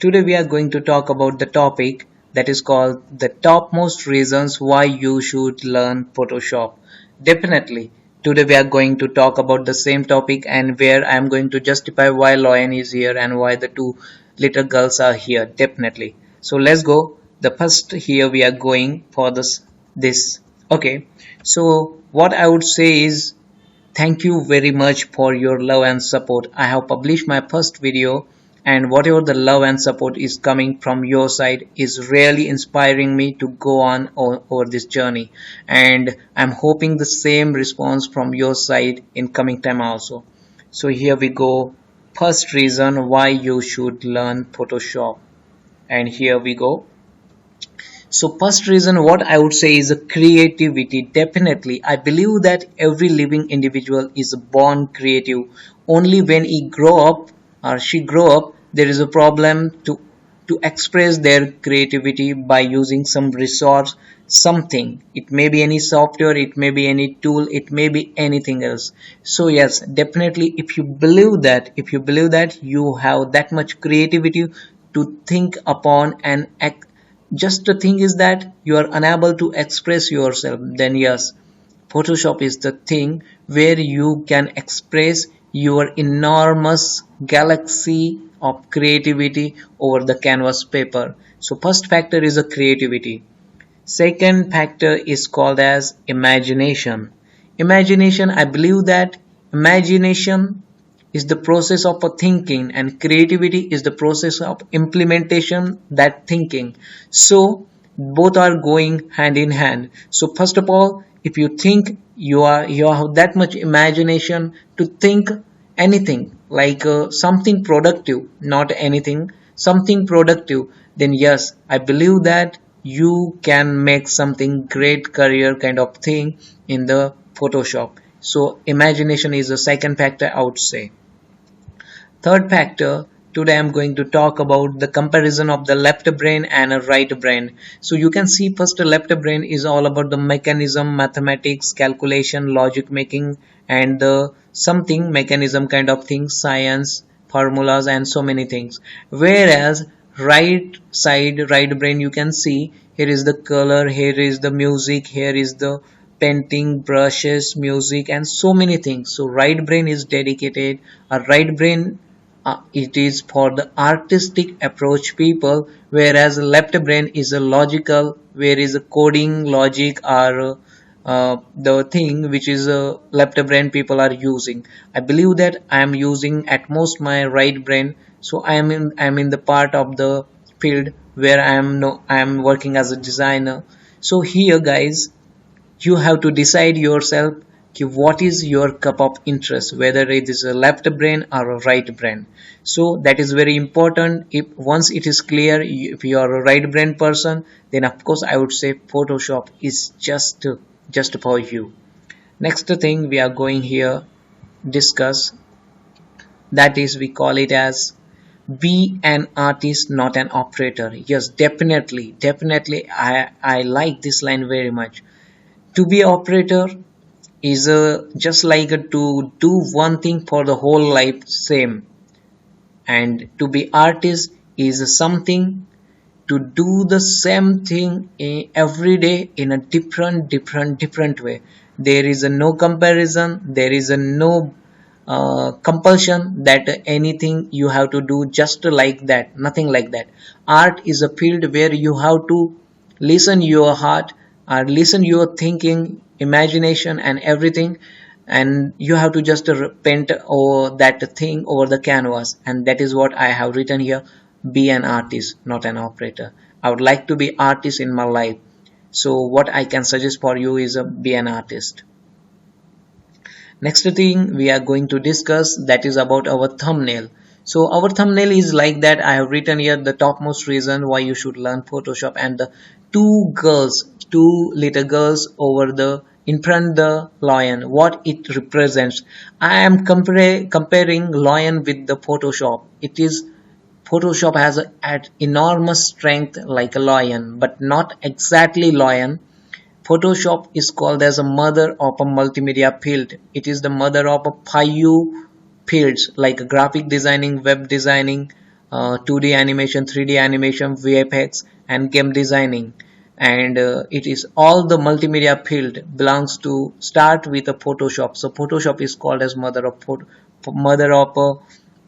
Today we are going to talk about the topic that is called the topmost reasons why you should learn Photoshop. Definitely, today we are going to talk about the same topic and where I am going to justify why Loyan is here and why the two little girls are here. Definitely. So let's go. The first here we are going for this. Okay. So what I would say is thank you very much for your love and support. I have published my first video and whatever the love and support is coming from your side is really inspiring me to go on over this journey, and I'm hoping the same response from your side in coming time also. So here we go. First reason why you should learn Photoshop, and here we go. So first reason what I would say is a creativity. Definitely, I believe that every living individual is born creative. Only when he grow up or she grow up, there is a problem to express their creativity by using some resource, something. It may be any software, it may be any tool, it may be anything else. So yes, definitely if you believe that you have that much creativity to think upon and act, just the thing is that you are unable to express yourself, then yes, Photoshop is the thing where you can express your enormous galaxy of creativity over the canvas paper. So first factor is a creativity. Second factor is called as imagination. Imagination, I believe that imagination is the process of a thinking and creativity is the process of implementation that thinking. So both are going hand in hand. So first of all, if you think you have that much imagination to think anything like something productive, not anything, something productive, then yes, I believe that you can make something great career kind of thing in the Photoshop. So imagination is the second factor I would say. Third factor, today I'm going to talk about the comparison of the left brain and a right brain. So you can see first the left brain is all about the mechanism, mathematics, calculation, logic making, and the something mechanism kind of things, science, formulas, and so many things. Whereas right side, right brain, you can see here is the color, here is the music, here is the painting, brushes, music, and so many things. So right brain is dedicated, a right brain it is for the artistic approach people, whereas left brain is a logical, where is a coding logic or the thing which is left brain people are using. I believe that I am using at most my right brain, so I am in the part of the field where I am working as a designer. So here guys, you have to decide yourself what is your cup of interest, whether it is a left brain or a right brain. So that is very important. If once it is clear, if you are a right brain person, then of course I would say Photoshop is just for you. Next thing we are going here discuss, that is we call it as be an artist, not an operator. Yes, definitely I like this line very much. To be operator is just like to do one thing for the whole life same, and to be artist is something to do the same thing every day in a different way. There is a no comparison, there is a no compulsion that anything you have to do just like that, nothing like that. Art is a field where you have to listen your heart or listen your thinking, imagination, and everything, and you have to just paint over that thing over the canvas, and that is what I have written here. Be an artist, not an operator. I would like to be artist in my life, so what I can suggest for you is be an artist. Next thing we are going to discuss, that is about our thumbnail. So our thumbnail is like that. I have written here the topmost reason why you should learn Photoshop, and the two little girls over the in front the lion, what it represents. I am comparing lion with the Photoshop. It is Photoshop has an enormous strength like a lion, but not exactly lion. Photoshop is called as a mother of a multimedia field. It is the mother of a 5 fields like graphic designing, web designing, 2D animation, 3D animation, VFX, and game designing. And it is all the multimedia field belongs to start with a Photoshop. So Photoshop is called as mother of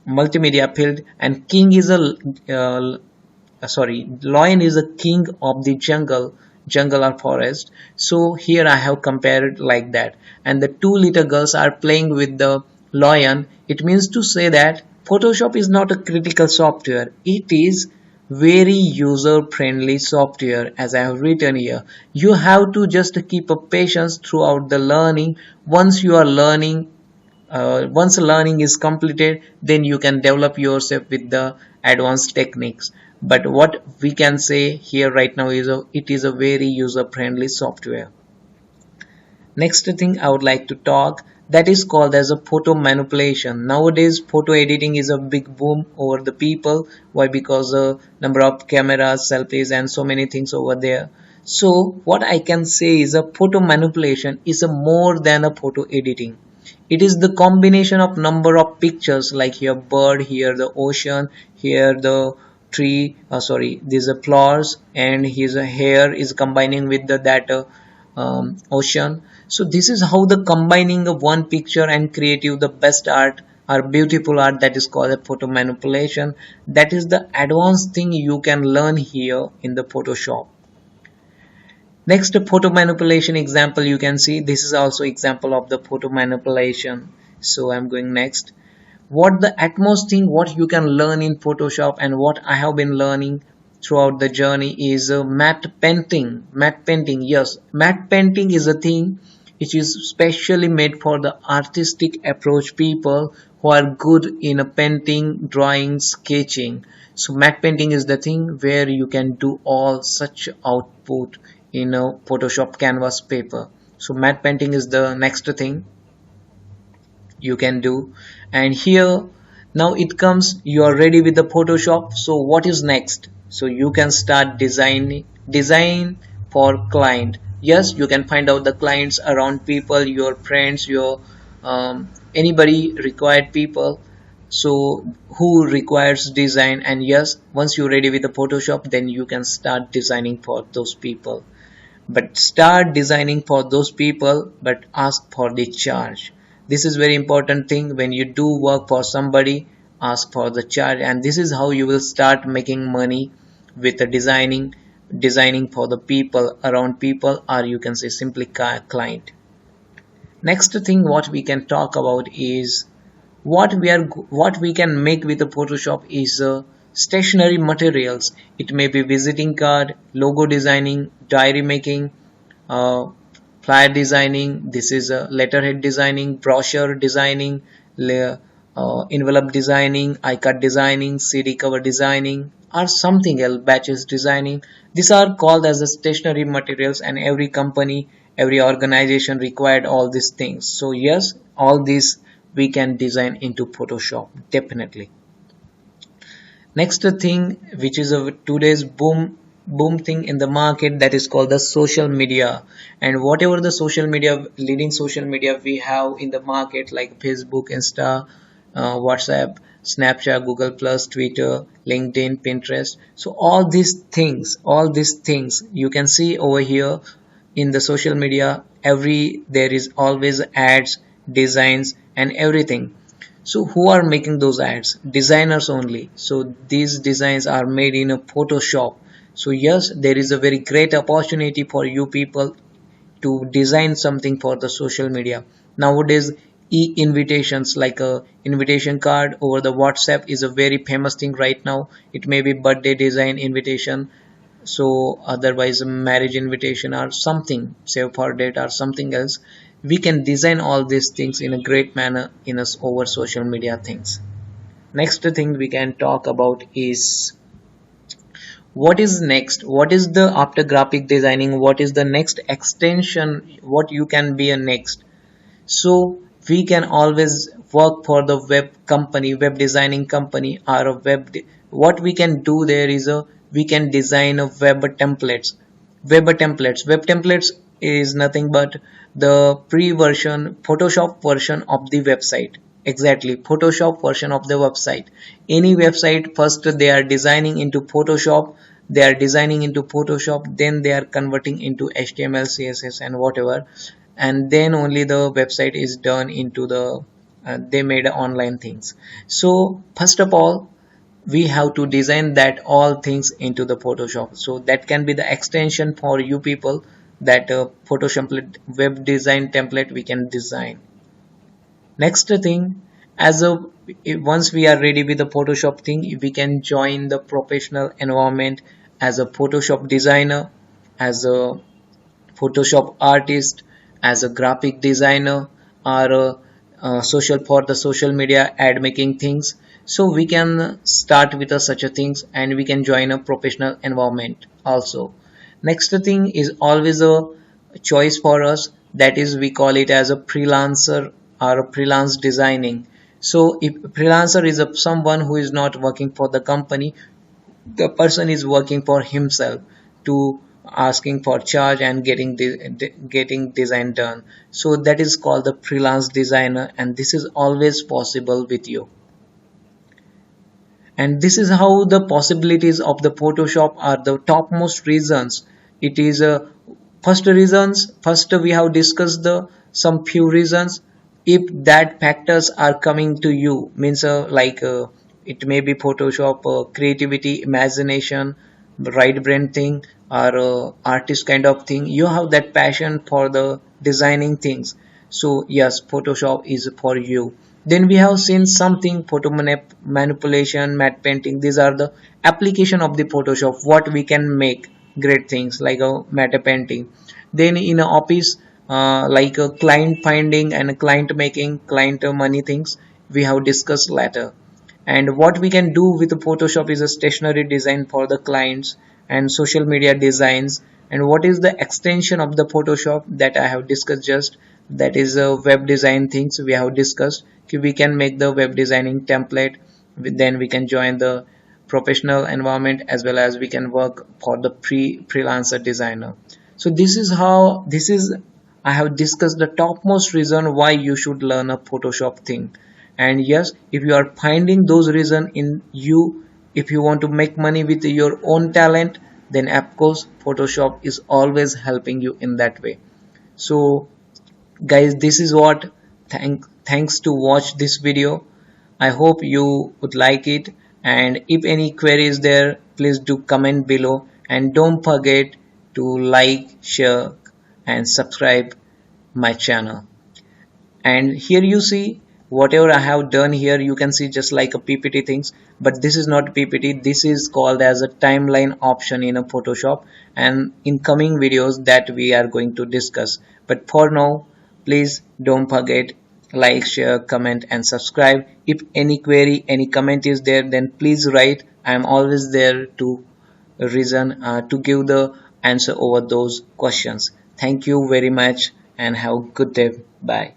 multimedia field, and king is a lion is a king of the jungle or forest. So here I have compared like that, and the two little girls are playing with the lion. It means to say that Photoshop is not a critical software, it is very user friendly software. As I have written here, you have to just keep a patience throughout the learning. Once you are learning, once learning is completed, then you can develop yourself with the advanced techniques. But what we can say here right now is it is a very user friendly software. Next thing I would like to talk, that is called as a photo manipulation. Nowadays photo editing is a big boom over the people. Why? Because the number of cameras, selfies, and so many things over there. So what I can say is a photo manipulation is a more than a photo editing. It is the combination of number of pictures, like here bird, here the ocean, here the tree, these are flowers, and his hair is combining with that ocean. So this is how the combining of one picture and creative the best art or beautiful art, that is called a photo manipulation. That is the advanced thing you can learn here in the Photoshop. Next, photo manipulation example, you can see this is also example of the photo manipulation. So I'm going next. What the utmost thing what you can learn in Photoshop and what I have been learning throughout the journey is matte painting. Matte painting, yes, matte painting is a thing which is specially made for the artistic approach people who are good in a painting, drawing, sketching. So matte painting is the thing where you can do all such output in a Photoshop canvas paper. So matte painting is the next thing you can do. And here now it comes, you are ready with the Photoshop. So what is next? So you can start design for client. Yes, you can find out the clients around people, your friends, your anybody required people, so who requires design. And yes, once you're ready with the Photoshop, then you can start designing for those people. But start designing for those people, but ask for the charge. This is very important thing. When you do work for somebody, ask for the charge, and this is how you will start making money with the designing for the people around people, or you can say simply client. Next thing what we can talk about is what we can make with the Photoshop is stationery materials. It may be visiting card, logo designing, diary making, uh, flyer designing. This is letterhead designing, brochure designing, envelope designing, iCard designing, CD cover designing, or something else, batches designing. These are called as the stationery materials, and every company, every organization required all these things. So yes, all these we can design into Photoshop definitely. Next thing, which is a today's boom thing in the market, that is called the social media. And whatever the social media, leading social media we have in the market, like Facebook, Insta, WhatsApp, Snapchat, Google Plus, Twitter, LinkedIn, Pinterest. So all these things you can see over here in the social media. There is always ads, designs, and everything. So who are making those ads? Designers only. So these designs are made in a Photoshop. So yes, there is a very great opportunity for you people to design something for the social media. Nowadays, e-invitations, like a invitation card over the WhatsApp, is a very famous thing right now. It may be birthday design invitation, so otherwise a marriage invitation or something, save for date or something else. We can design all these things in a great manner in us over social media things. Next thing we can talk about is what is next. What is the after graphic designing, what is the next extension, what you can be a next. So we can always work for the web designing company, or a what we can do there is we can design a web templates is nothing but the pre-version Photoshop version of the website. exactly Photoshop version of the website. Any website, first they are designing into Photoshop, then they are converting into HTML, CSS and whatever, and then only the website is done into the they made online things. So first of all, we have to design that all things into the Photoshop. So that can be the extension for you people, that Photoshop web design template we can design. Next thing, as a once we are ready with the Photoshop thing, we can join the professional environment as a Photoshop designer, as a Photoshop artist, as a graphic designer, or social for the social media ad making things. So we can start with such a things, and we can join a professional environment also. Next thing is always a choice for us, that is we call it as a freelancer or a freelance designing. So if freelancer is someone who is not working for the company, the person is working for himself, to asking for charge and getting design done. So that is called the freelance designer, and this is always possible with you. And this is how the possibilities of the Photoshop are the topmost reasons. It is first we have discussed the some few reasons. If that factors are coming to you, means it may be Photoshop, creativity, imagination, right brain thing, or artist kind of thing, you have that passion for the designing things, so yes, Photoshop is for you. Then we have seen something photo manipulation, matte painting. These are the application of the Photoshop, what we can make great things like a matte painting. Then in a office, like a client finding and a client making, client money things, we have discussed later. And what we can do with the Photoshop is a stationery design for the clients and social media designs. And what is the extension of the Photoshop that I have discussed just, that is web design things we have discussed. We can make the web designing template, then we can join the professional environment, as well as we can work for the freelancer designer. So this is I have discussed the topmost reason why you should learn a Photoshop thing. And yes, if you are finding those reason in you, if you want to make money with your own talent, then of course Photoshop is always helping you in that way. So guys, this is what, thanks to watch this video. I hope you would like it, and if any query is there, please do comment below, and don't forget to like, share and subscribe my channel. And here you see whatever I have done here, you can see just like a PPT things, but this is not PPT, this is called as a timeline option in a Photoshop, and in coming videos that we are going to discuss. But for now, please don't forget, like, share, comment and subscribe. If any query, any comment is there, then please write. I am always there to reason, to give the answer over those questions. Thank you very much and have a good day. Bye.